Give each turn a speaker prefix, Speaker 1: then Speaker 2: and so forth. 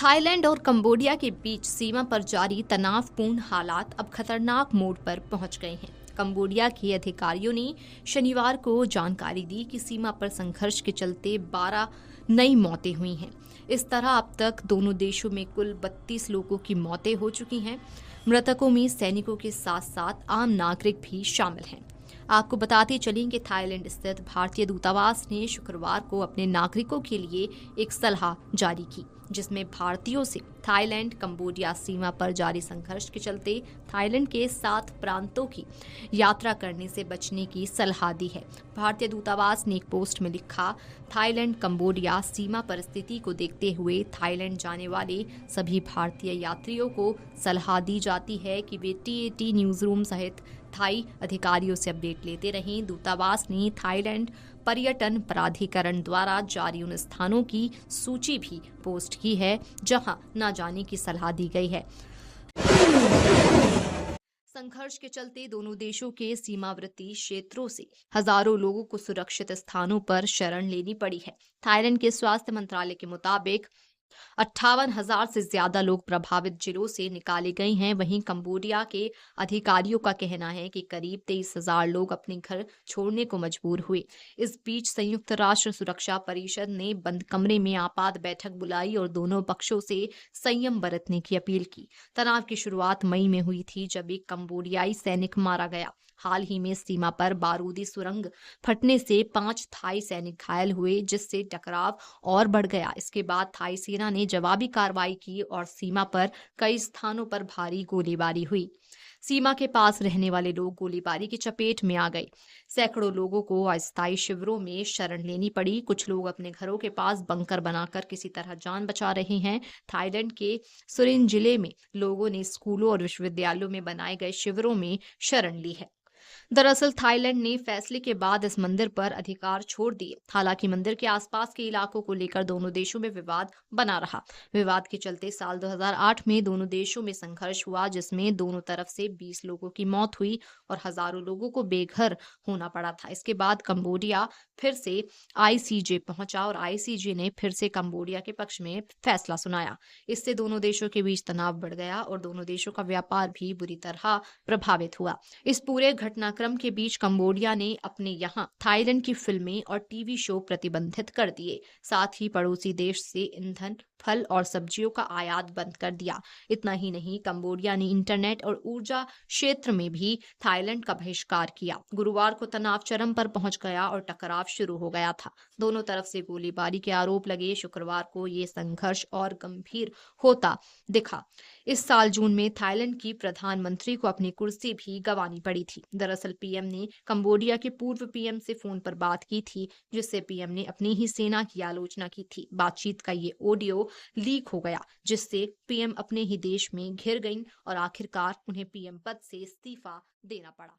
Speaker 1: Thailand और Cambodia के बीच सीमा पर जारी तनावपूर्ण हालात अब खतरनाक मोड़ पर पहुंच गए हैं। कंबोडिया के अधिकारियों ने शनिवार को जानकारी दी कि सीमा पर संघर्ष के चलते 12 नई मौतें हुई हैं। इस तरह अब तक दोनों देशों में कुल 32 लोगों की मौतें हो चुकी हैं। मृतकों में सैनिकों के साथ साथ आम नागरिक भी शामिल हैं। आपको बताते चलें कि थाईलैंड स्थित भारतीय दूतावास ने शुक्रवार को अपने नागरिकों के लिए एक सलाह जारी की, जिसमें भारतीयों से थाईलैंड कंबोडिया सीमा पर जारी संघर्ष के चलते थाईलैंड के 7 प्रांतों की यात्रा करने से बचने की सलाह दी है। भारतीय दूतावास ने एक पोस्ट में लिखा, थाईलैंड कंबोडिया सीमा परिस्थिति को देखते हुए थाईलैंड जाने वाले सभी भारतीय यात्रियों को सलाह दी जाती है कि वे TAT न्यूज रूम सहित थाई अधिकारियों से अपडेट लेते रहें। दूतावास ने थाईलैंड पर्यटन प्राधिकरण द्वारा जारी उन स्थानों की सूची भी पोस्ट की है जहां न जाने की सलाह दी गई है। संघर्ष के चलते दोनों देशों के सीमावर्ती क्षेत्रों से हजारों लोगों को सुरक्षित स्थानों पर शरण लेनी पड़ी है। थाईलैंड के स्वास्थ्य मंत्रालय के मुताबिक 58,000 से ज्यादा लोग प्रभावित जिलों से निकाले गए हैं। वहीं कंबोडिया के अधिकारियों का कहना है कि करीब 23,000 लोग अपने घर छोड़ने को मजबूर हुए। इस बीच संयुक्त राष्ट्र सुरक्षा परिषद ने बंद कमरे में आपात बैठक बुलाई और दोनों पक्षों से संयम बरतने की अपील की। तनाव की शुरुआत मई में हुई थी, जब एक कंबोडियाई सैनिक मारा गया। हाल ही में सीमा पर बारूदी सुरंग फटने से 5 थाई सैनिक घायल हुए, जिससे टकराव और बढ़ गया। इसके बाद थाई सेना ने जवाबी कार्रवाई की और सीमा पर कई स्थानों पर भारी गोलीबारी हुई। सीमा के पास रहने वाले लोग गोलीबारी की चपेट में आ गए। सैकड़ों लोगों को अस्थायी शिविरों में शरण लेनी पड़ी। कुछ लोग अपने घरों के पास बंकर बनाकर किसी तरह जान बचा रहे हैं। थाईलैंड के सुरिन जिले में लोगों ने स्कूलों और विश्वविद्यालयों में बनाए गए शिविरों में शरण ली है। दरअसल थाईलैंड ने फैसले के बाद इस मंदिर पर अधिकार छोड़ दिए। हालांकि मंदिर के आसपास के इलाकों को लेकर दोनों देशों में विवाद बना रहा। विवाद के चलते साल 2008 में दोनों देशों में संघर्ष हुआ, जिसमें दोनों तरफ से 20 लोगों की मौत हुई और हजारों लोगों को बेघर होना पड़ा था। इसके बाद कंबोडिया फिर से ICJ पहुंचा और ICJ ने फिर से कंबोडिया के पक्ष में फैसला सुनाया। इससे दोनों देशों के बीच तनाव बढ़ गया और दोनों देशों का व्यापार भी बुरी तरह प्रभावित हुआ। इस पूरे घटनाक्रम के बीच कंबोडिया ने अपने यहाँ थाईलैंड की फिल्में और TV शो प्रतिबंधित कर दिए। साथ ही पड़ोसी देश से ईंधन, फल और सब्जियों का आयात बंद कर दिया। इतना ही नहीं, कंबोडिया ने इंटरनेट और ऊर्जा क्षेत्र में भी थाईलैंड का बहिष्कार किया। गुरुवार को तनाव चरम पर पहुंच गया और टकराव शुरू हो गया था। दोनों तरफ से गोलीबारी के आरोप लगे। शुक्रवार को ये संघर्ष और गंभीर होता दिखा। इस साल जून में थाईलैंड की प्रधानमंत्री को अपनी कुर्सी भी गंवानी पड़ी थी। दरअसल PM ने कंबोडिया के पूर्व PM से फोन पर बात की थी, जिससे PM ने अपनी ही सेना की आलोचना की थी। बातचीत का ये ऑडियो लीक हो गया, जिससे PM अपने ही देश में घिर गईं और आखिरकार उन्हें PM पद से इस्तीफा देना पड़ा।